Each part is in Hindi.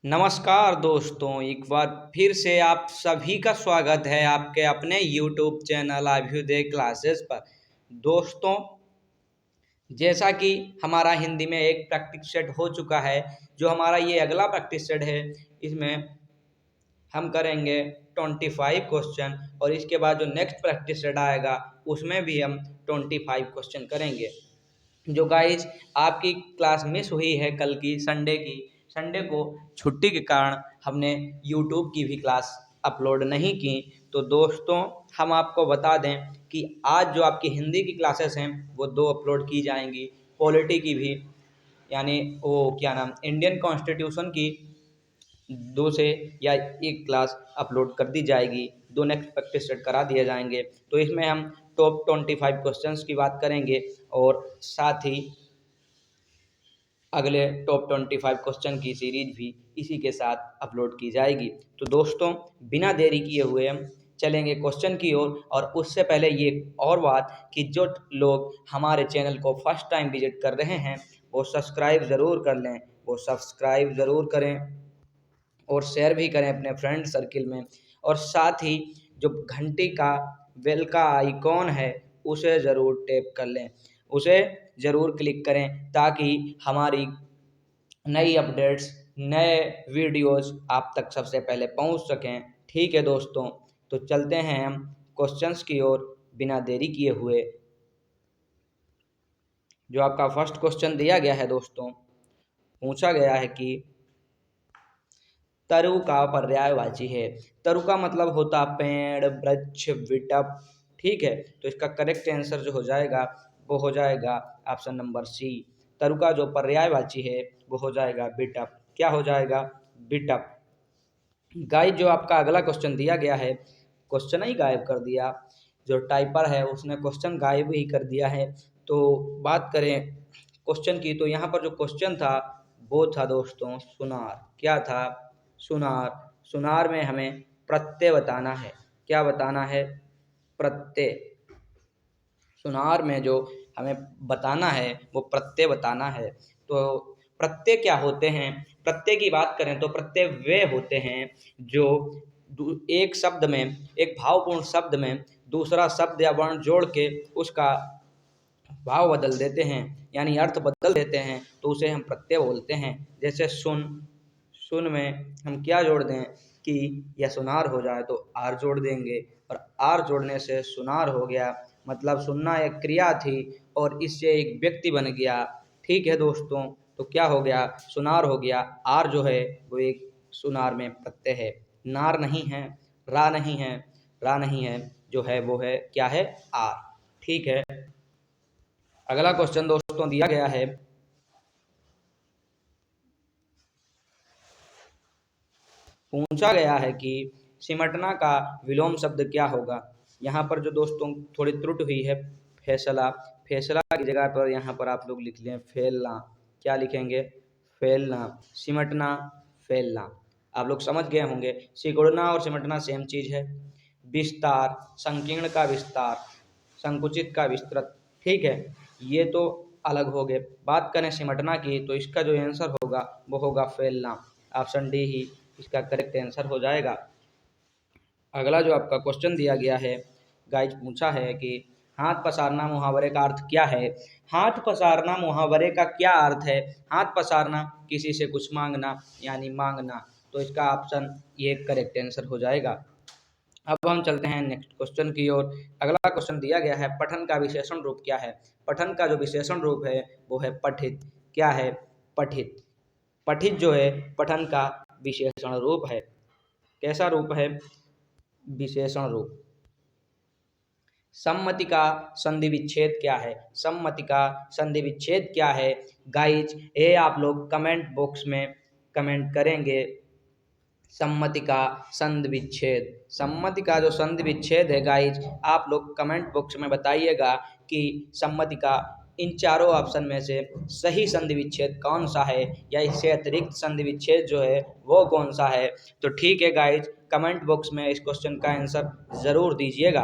नमस्कार दोस्तों, एक बार फिर से आप सभी का स्वागत है आपके अपने YouTube चैनल अभ्युदय क्लासेस पर। दोस्तों, जैसा कि हमारा हिंदी में एक प्रैक्टिस सेट हो चुका है, जो हमारा ये अगला प्रैक्टिस सेट है, इसमें हम करेंगे 25 क्वेश्चन और इसके बाद जो नेक्स्ट प्रैक्टिस सेट आएगा उसमें भी हम 25 क्वेश्चन करेंगे। जो गाइज आपकी क्लास मिस हुई है कल की संडे को छुट्टी के कारण हमने यूट्यूब की भी क्लास अपलोड नहीं की। तो दोस्तों, हम आपको बता दें कि आज जो आपकी हिंदी की क्लासेस हैं वो 2 अपलोड की जाएंगी, पॉलिटी की भी, यानी वो क्या नाम, इंडियन कॉन्स्टिट्यूशन की 2 से या 1 क्लास अपलोड कर दी जाएगी, 2 नेक्स्ट प्रैक्टिस सेट करा दिए जाएंगे। तो इसमें हम टॉप 25 क्वेश्चंस की बात करेंगे और साथ ही अगले टॉप 25 क्वेश्चन की सीरीज भी इसी के साथ अपलोड की जाएगी। तो दोस्तों, बिना देरी किए हुए हम चलेंगे क्वेश्चन की ओर। और उससे पहले ये और बात कि जो लोग हमारे चैनल को फर्स्ट टाइम विजिट कर रहे हैं वो सब्सक्राइब ज़रूर कर लें, वो सब्सक्राइब ज़रूर करें और शेयर भी करें अपने फ्रेंड सर्किल में। और साथ ही जो घंटी का बेल का आइकॉन है उसे ज़रूर टैप कर लें, उसे ज़रूर क्लिक करें ताकि हमारी नई अपडेट्स, नए वीडियोस आप तक सबसे पहले पहुंच सकें। ठीक है दोस्तों, तो चलते हैं हम क्वेश्चंस की ओर बिना देरी किए हुए। जो आपका फर्स्ट क्वेश्चन दिया गया है दोस्तों, पूछा गया है कि तरु का पर्यायवाची है। तरु का मतलब होता पेड़, वृक्ष, विटप। ठीक है, तो इसका करेक्ट आंसर जो हो जाएगा वो हो जाएगा ऑप्शन नंबर सी। तरु का जो पर्यायवाची है वो हो जाएगा विटप। क्या हो जाएगा? विटप। गाइस, जो आपका अगला क्वेश्चन दिया गया है, क्वेश्चन ही गायब कर दिया। जो टाइपर है उसने क्वेश्चन गायब ही कर दिया है। तो बात करें क्वेश्चन की, तो यहाँ पर जो क्वेश्चन था वो था दोस्तों सुनार। क्या था? सुनार। सुनार में हमें प्रत्यय बताना है। क्या बताना है? प्रत्यय। सुनार में जो हमें बताना है वो प्रत्यय बताना है। तो प्रत्यय क्या होते हैं? प्रत्यय की बात करें तो प्रत्यय वे होते हैं जो एक शब्द में, एक भावपूर्ण शब्द में दूसरा शब्द या वर्ण जोड़ के उसका भाव बदल देते हैं, यानी अर्थ बदल देते हैं, तो उसे हम प्रत्यय बोलते हैं। जैसे सुन, सुन में हम क्या जोड़ दें कि यह सुनार हो जाए तो आर जोड़ देंगे और आर जोड़ने से सुनार हो गया। मतलब सुनना एक क्रिया थी और इससे एक व्यक्ति बन गया। ठीक है दोस्तों, तो क्या हो गया? सुनार हो गया। आर जो है वो एक सुनार में प्रत्यय है, नार नहीं है, रा नहीं है, रा नहीं है, जो है वो है क्या है? आर। ठीक है, अगला क्वेश्चन दोस्तों दिया गया है, पूछा गया है कि सिमटना का विलोम शब्द क्या होगा। यहाँ पर जो दोस्तों थोड़ी त्रुटि हुई है, फैसला। फैसला की जगह पर यहाँ पर आप लोग लिख लें फैलना। क्या लिखेंगे? फैलना। सिमटना, फैलना। आप लोग समझ गए होंगे, सिकुड़ना और सिमटना सेम चीज़ है। विस्तार, संकीर्ण का विस्तार, संकुचित का विस्तृत। ठीक है, ये तो अलग हो गए। बात करें सिमटना की तो इसका जो आंसर होगा वो होगा फैलना। ऑप्शन डी ही इसका करेक्ट आंसर हो जाएगा। अगला जो आपका क्वेश्चन दिया गया है, गाइज पूछा है कि हाथ पसारना मुहावरे का अर्थ क्या है। हाथ पसारना मुहावरे का क्या अर्थ है? हाथ पसारना किसी से कुछ मांगना, यानी मांगना। तो इसका ऑप्शन ये करेक्ट आंसर हो जाएगा। अब हम चलते हैं नेक्स्ट क्वेश्चन की ओर। अगला क्वेश्चन दिया गया है, पठन का विशेषण रूप क्या है। पठन का जो विशेषण रूप है वो है पठित। क्या है? पठित। पठित जो है पठन का विशेषण रूप है। कैसा रूप है? विशेषण रूप। सम्मति का संधि विच्छेद क्या है? सम्मति का संधि विच्छेद क्या है? गाइज, ये आप लोग कमेंट बॉक्स में कमेंट करेंगे। सम्मति का संधि विच्छेद। सम्मति का जो संधि विच्छेद है गाइज, आप लोग कमेंट बॉक्स में बताइएगा कि सम्मति का इन चारों ऑप्शन में से सही संधि विच्छेद कौन सा है, या इससे अतिरिक्त संधि विच्छेद जो है वो कौन सा है। तो ठीक है गाइज, कमेंट बॉक्स में इस क्वेश्चन का आंसर ज़रूर दीजिएगा।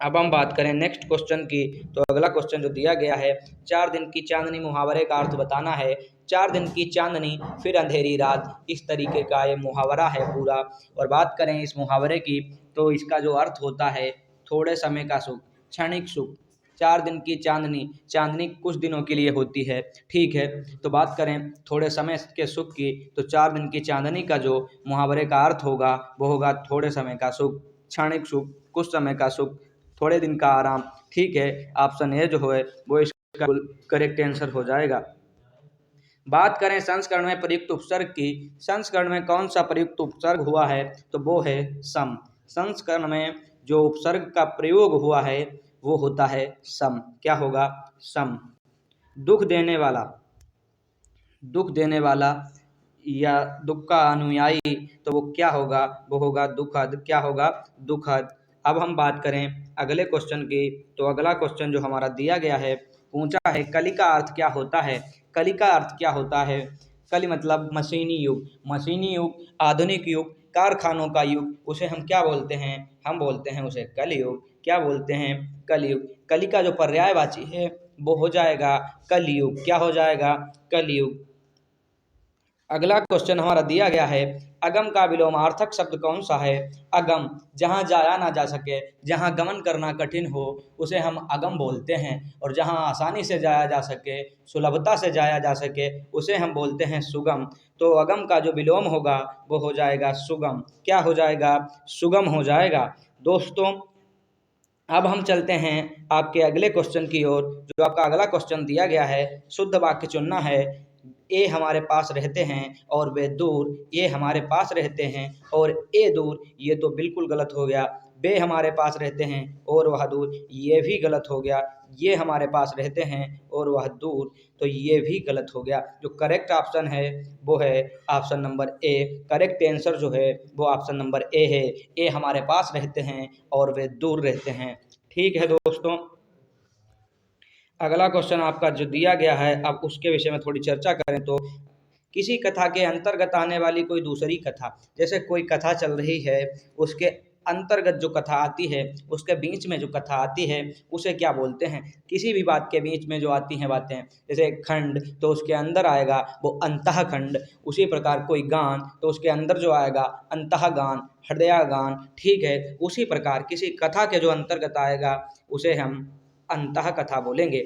अब हम बात करें नेक्स्ट क्वेश्चन की। तो अगला क्वेश्चन जो दिया गया है, 4 दिन की चांदनी मुहावरे का अर्थ बताना है। 4 दिन की चांदनी फिर अंधेरी रात, इस तरीके का ये मुहावरा है पूरा। और बात करें इस मुहावरे की, तो इसका जो अर्थ होता है, थोड़े समय का सुख, क्षणिक सुख। 4 दिन की चांदनी, चांदनी कुछ दिनों के लिए होती है, ठीक है। तो बात करें थोड़े समय के सुख की, तो 4 दिन की चांदनी का जो मुहावरे का अर्थ होगा वो होगा थोड़े समय का सुख, क्षणिक सुख, कुछ समय का सुख, थोड़े दिन का आराम, ठीक है। ऑप्शन ए जो है वो इसका करेक्ट आंसर हो जाएगा। बात करें संस्करण में प्रयुक्त उपसर्ग की, संस्करण में कौन सा प्रयुक्त उपसर्ग हुआ है, तो वो है सम। संस्करण में जो उपसर्ग का प्रयोग हुआ है वो होता है सम। क्या होगा? सम। दुख देने वाला, दुख देने वाला या दुख का अनुयायी, तो वो क्या होगा? वो होगा दुखद। क्या होगा? दुखद। अब हम बात करें अगले क्वेश्चन की, तो अगला क्वेश्चन जो हमारा दिया गया है, पूछा है कली का अर्थ क्या होता है। कली का अर्थ क्या होता है? कली मतलब मशीनी युग, मशीनी युग, आधुनिक युग, कारखानों का युग, उसे हम क्या बोलते हैं? हम बोलते हैं उसे कलयुग। क्या बोलते हैं? कलयुग। कली का जो पर्यायवाची है वो हो जाएगा कलयुग। क्या हो जाएगा? कलयुग। अगला क्वेश्चन हमारा दिया गया है, अगम का विलोमार्थक शब्द कौन सा है? अगम, जहाँ जाया ना जा सके, जहाँ गमन करना कठिन हो, उसे हम अगम बोलते हैं। और जहाँ आसानी से जाया जा सके, सुलभता से जाया जा सके, उसे हम बोलते हैं सुगम। तो अगम का जो विलोम होगा वो हो जाएगा सुगम। क्या हो जाएगा? सुगम हो जाएगा। दोस्तों, अब हम चलते हैं आपके अगले क्वेश्चन की ओर। जो आपका अगला क्वेश्चन दिया गया है, शुद्ध वाक्य चुनना है। ए हमारे पास रहते हैं और वे दूर, ये हमारे पास रहते हैं और ए दूर, ये तो बिल्कुल गलत हो गया। बे हमारे पास रहते हैं और वह दूर, ये भी गलत हो गया। ये हमारे पास रहते हैं और वह दूर, तो ये भी गलत हो गया। जो करेक्ट ऑप्शन है वो है option number A. Correct answer जो है वो ऑप्शन नंबर ए है। ए हमारे पास रहते हैं और वे दूर रहते हैं। ठीक है दोस्तों, अगला क्वेश्चन आपका जो दिया गया है, अब उसके विषय में थोड़ी चर्चा करें तो, किसी कथा के अंतर्गत आने वाली कोई दूसरी कथा, जैसे कोई कथा चल रही है, उसके अंतर्गत जो कथा आती है, उसके बीच में जो कथा आती है, उसे क्या बोलते हैं? किसी भी बात के बीच में जो आती हैं बातें, जैसे खंड तो उसके अंदर आएगा वो अंतः खंड। उसी प्रकार कोई गान तो उसके अंदर जो आएगा अंतः गान, हृदय गान, ठीक है। उसी प्रकार किसी कथा के जो अंतर्गत आएगा उसे हम अंतः कथा बोलेंगे।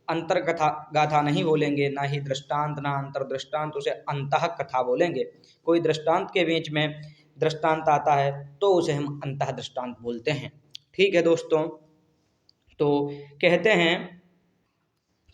अंतर कथा गाथा नहीं बोलेंगे, ना ही दृष्टांत, ना अंतर दृष्टांत, उसे अंतः कथा बोलेंगे। कोई दृष्टांत के बीच में दृष्टांत आता है तो उसे हम अंतः दृष्टांत बोलते हैं। ठीक है दोस्तों, तो कहते हैं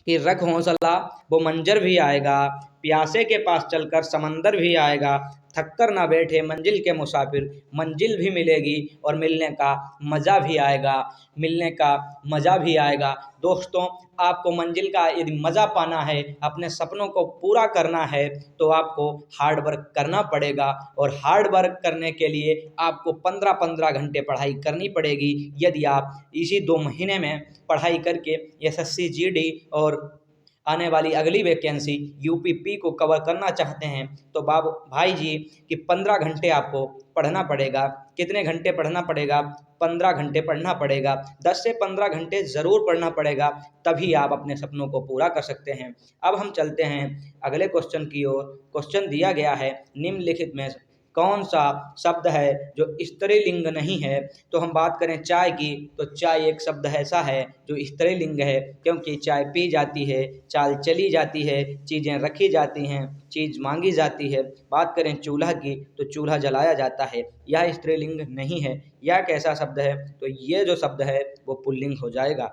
कि रख हौसला, वो मंजर भी आएगा, प्यासे के पास चलकर समंदर भी आएगा, थककर ना बैठे मंजिल के मुसाफिर, मंजिल भी मिलेगी और मिलने का मज़ा भी आएगा, मिलने का मज़ा भी आएगा। दोस्तों, आपको मंजिल का यदि मज़ा पाना है, अपने सपनों को पूरा करना है, तो आपको हार्ड वर्क करना पड़ेगा। और हार्ड वर्क करने के लिए आपको 15-15 घंटे पढ़ाई करनी पड़ेगी। यदि आप इसी 2 महीने में पढ़ाई करके एसएससी जीडी और आने वाली अगली वैकेंसी यूपीपी को कवर करना चाहते हैं, तो भाई जी कि 15 घंटे आपको पढ़ना पड़ेगा। कितने घंटे पढ़ना पड़ेगा? 15 घंटे पढ़ना पड़ेगा। 10 से 15 घंटे ज़रूर पढ़ना पड़ेगा, तभी आप अपने सपनों को पूरा कर सकते हैं। अब हम चलते हैं अगले क्वेश्चन की ओर। क्वेश्चन दिया गया है, निम्नलिखित में कौन सा शब्द है जो स्त्रीलिंग नहीं है? तो हम बात करें चाय की, तो चाय एक शब्द ऐसा है जो स्त्रीलिंग है, क्योंकि चाय पी जाती है, चाल चली जाती है, चीज़ें रखी जाती हैं, चीज़ मांगी जाती है। बात करें चूल्हा की, तो चूल्हा जलाया जाता है। यह स्त्रीलिंग नहीं है। यह कैसा शब्द है? तो ये जो शब्द है वो पुल्लिंग हो जाएगा।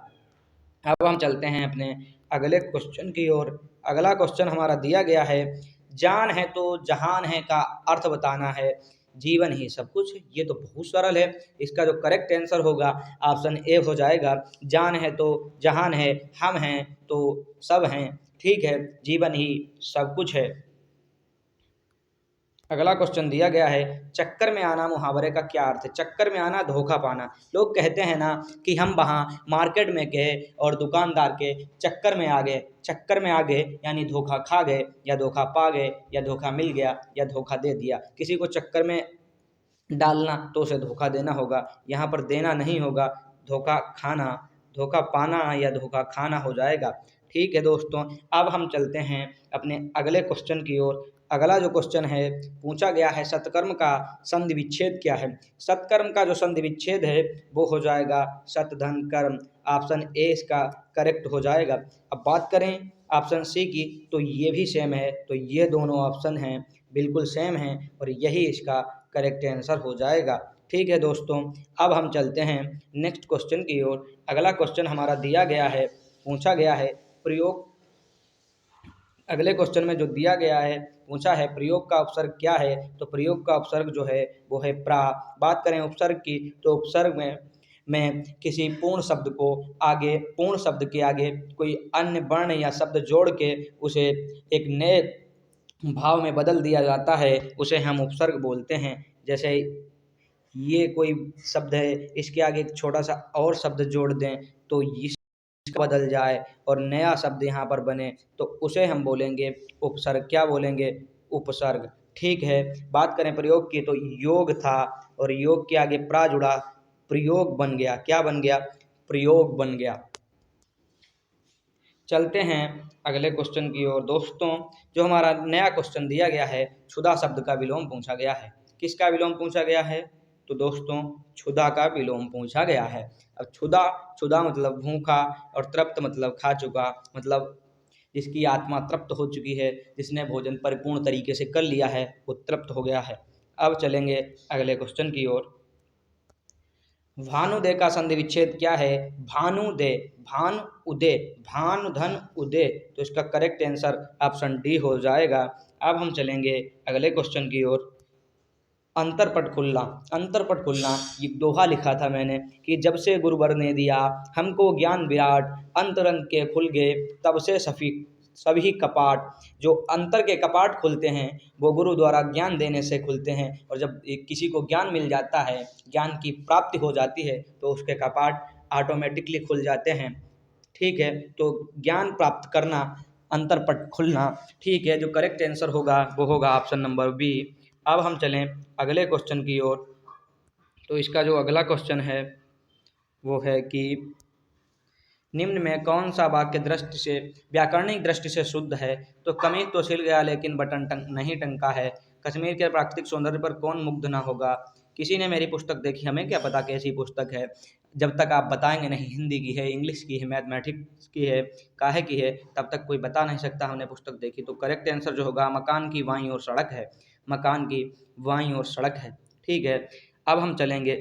अब हम चलते हैं अपने अगले क्वेश्चन की ओर। अगला क्वेश्चन हमारा दिया गया है, जान है तो जहान है का अर्थ बताना है। जीवन ही सब कुछ है, ये तो बहुत सरल है। इसका जो करेक्ट आंसर होगा ऑप्शन ए हो जाएगा। जान है तो जहान है, हम हैं तो सब हैं, ठीक है। जीवन ही सब कुछ है। अगला क्वेश्चन दिया गया है, चक्कर में आना मुहावरे का क्या अर्थ है? चक्कर में आना, धोखा पाना। लोग कहते हैं ना कि हम वहाँ मार्केट में गए और दुकानदार के चक्कर में आ गए। चक्कर में आ गए यानी धोखा खा गए, या धोखा पा गए, या धोखा मिल गया, या धोखा दे दिया। किसी को चक्कर में डालना तो उसे धोखा देना होगा, यहाँ पर देना नहीं होगा। धोखा खाना, धोखा पाना या धोखा खाना हो जाएगा। ठीक है दोस्तों, अब हम चलते हैं अपने अगले क्वेश्चन की ओर। अगला जो क्वेश्चन है पूछा गया है, सत्कर्म का संधि विच्छेद क्या है। सत्कर्म का जो संधि विच्छेद है वो हो जाएगा सत धन कर्म। ऑप्शन ए इसका करेक्ट हो जाएगा। अब बात करें ऑप्शन सी की, तो ये भी सेम है, तो ये दोनों ऑप्शन हैं बिल्कुल सेम हैं और यही इसका करेक्ट आंसर हो जाएगा। ठीक है दोस्तों, अब हम चलते हैं नेक्स्ट क्वेश्चन की ओर। अगला क्वेश्चन हमारा दिया गया है, पूछा गया है प्रयोग। अगले क्वेश्चन में जो दिया गया है पूछा है प्रयोग का उपसर्ग क्या है, तो प्रयोग का उपसर्ग जो है वो है प्रा। बात करें उपसर्ग की, तो उपसर्ग में किसी पूर्ण शब्द को आगे, पूर्ण शब्द के आगे कोई अन्य वर्ण या शब्द जोड़ के उसे एक नए भाव में बदल दिया जाता है, उसे हम उपसर्ग बोलते हैं। जैसे ये कोई शब्द है, इसके आगे एक छोटा सा और शब्द जोड़ दें तो इसका बदल जाए और नया शब्द यहाँ पर बने, तो उसे हम बोलेंगे उपसर्ग। क्या बोलेंगे? उपसर्ग। ठीक है, बात करें प्रयोग की, तो योग था और योग के आगे प्रा जुड़ा, प्रयोग बन गया। क्या बन गया? प्रयोग बन गया। चलते हैं अगले क्वेश्चन की ओर। दोस्तों, जो हमारा नया क्वेश्चन दिया गया है, क्षुधा शब्द का विलोम पूछा गया है। किसका विलोम पूछा गया है? तो दोस्तों क्षुधा का विलोम पूछा गया है। अब क्षुधा, क्षुधा मतलब भूखा और तृप्त मतलब खा चुका, मतलब जिसकी आत्मा तृप्त हो चुकी है, जिसने भोजन परिपूर्ण तरीके से कर लिया है, वो तृप्त हो गया है। अब चलेंगे अगले क्वेश्चन की ओर। भानुदय का संधि विच्छेद क्या है? भानुदय, भान उदय, भानु धन उदय, तो इसका करेक्ट आंसर ऑप्शन डी हो जाएगा। अब हम चलेंगे अगले क्वेश्चन की ओर। अंतरपट खुलना, अंतरपट खुलना, ये दोहा लिखा था मैंने कि जब से गुरुवर ने दिया हमको ज्ञान विराट, अंतरंग के खुल गए तब से सभी कपाट। जो अंतर के कपाट खुलते हैं वो गुरु द्वारा ज्ञान देने से खुलते हैं, और जब किसी को ज्ञान मिल जाता है, ज्ञान की प्राप्ति हो जाती है, तो उसके कपाट ऑटोमेटिकली खुल जाते हैं। ठीक है, तो ज्ञान प्राप्त करना, अंतरपट खुलना। ठीक है, जो करेक्ट आंसर होगा वो होगा ऑप्शन नंबर बी। अब हम चलें अगले क्वेश्चन की ओर। तो इसका जो अगला क्वेश्चन है वो है कि निम्न में कौन सा वाक्य दृष्टि से, व्याकरणिक दृष्टि से शुद्ध है? तो कमीज तो सिल गया लेकिन बटन नहीं टंका है। कश्मीर के प्राकृतिक सौंदर्य पर कौन मुग्ध ना होगा? किसी ने मेरी पुस्तक देखी, हमें क्या पता कैसी पुस्तक है, जब तक आप बताएंगे नहीं हिंदी की है, इंग्लिश की है, मैथमेटिक्स की है, काहे की है, तब तक कोई बता नहीं सकता हमने पुस्तक देखी। तो करेक्ट आंसर जो होगा मकान की बाईं ओर सड़क है, मकान की बाईं ओर सड़क है। ठीक है, अब हम चलेंगे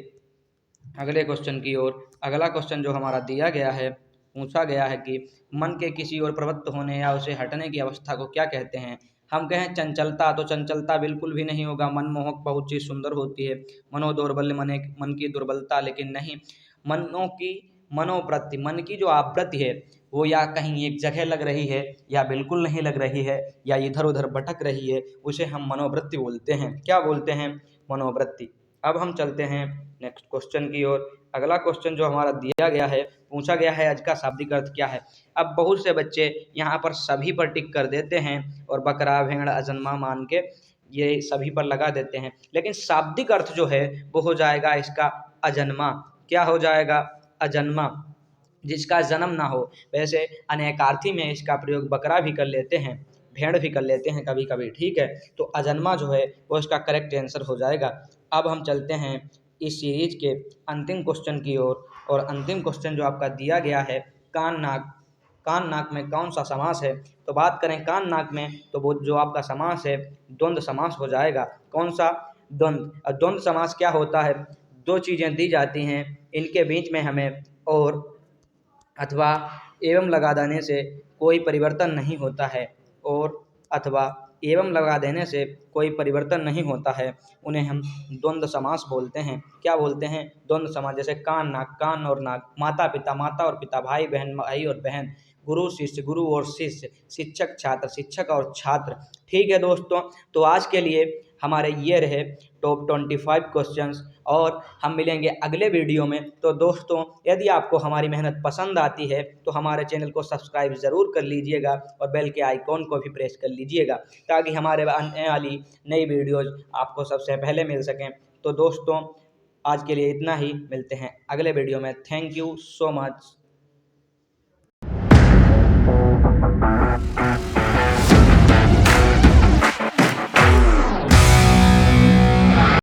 अगले क्वेश्चन की ओर। अगला क्वेश्चन जो हमारा दिया गया है, पूछा गया है कि मन के किसी ओर प्रवृत्त होने या उसे हटने की अवस्था को क्या कहते हैं? हम कहें चंचलता, तो चंचलता बिल्कुल भी नहीं होगा। मनमोहक बहुत चीज़ सुंदर होती है। मनोदौर्बल्य मन की दुर्बलता, लेकिन नहीं, मनों की मनोवृत्ति, मन की जो आवृत्ति है वो या कहीं एक जगह लग रही है या बिल्कुल नहीं लग रही है या इधर उधर भटक रही है, उसे हम मनोवृत्ति बोलते हैं। क्या बोलते हैं? मनोवृत्ति। अब हम चलते हैं नेक्स्ट क्वेश्चन की ओर। अगला क्वेश्चन जो हमारा दिया गया है, पूछा गया है आज का शाब्दिक अर्थ क्या है। अब बहुत से बच्चे यहाँ पर सभी पर टिक कर देते हैं और बकरा भेड़ अजन्मा मान के ये सभी पर लगा देते हैं, लेकिन शाब्दिक अर्थ जो है वो हो जाएगा इसका अजन्मा। क्या हो जाएगा? अजन्मा, जिसका जन्म ना हो। वैसे अनेकार्थी में इसका प्रयोग बकरा भी कर लेते हैं, भेड़ भी कर लेते हैं कभी कभी। ठीक है, तो अजन्मा जो है वो इसका करेक्ट आंसर हो जाएगा। अब हम चलते हैं इस सीरीज के अंतिम क्वेश्चन की ओर, और अंतिम क्वेश्चन जो आपका दिया गया है, कान नाक, कान नाक में कौन सा समास है? तो बात करें कान नाक में, तो वो जो आपका समास है द्वंद्व समास हो जाएगा। कौन सा? द्वंद्व। द्वंद्व समास क्या होता है? दो चीज़ें दी जाती हैं, इनके बीच में हमें और अथवा एवं लगा देने से कोई परिवर्तन नहीं होता है, और अथवा एवं लगा देने से कोई परिवर्तन नहीं होता है, उन्हें हम द्वंद्व समास बोलते हैं। क्या बोलते हैं? द्वंद्व समास। जैसे कान नाक, कान और नाक, माता पिता, माता और पिता, भाई बहन, भाई और बहन, गुरु शिष्य, गुरु और शिष्य, शिक्षक छात्र, शिक्षक और छात्र। ठीक है दोस्तों, तो आज के लिए हमारे ये रहे टॉप 25 क्वेश्चंस, और हम मिलेंगे अगले वीडियो में। तो दोस्तों, यदि आपको हमारी मेहनत पसंद आती है तो हमारे चैनल को सब्सक्राइब ज़रूर कर लीजिएगा और बेल के आइकॉन को भी प्रेस कर लीजिएगा, ताकि हमारे आने वाली नई वीडियोज़ आपको सबसे पहले मिल सकें। तो दोस्तों, आज के लिए इतना ही, मिलते हैं अगले वीडियो में। Thank you so much.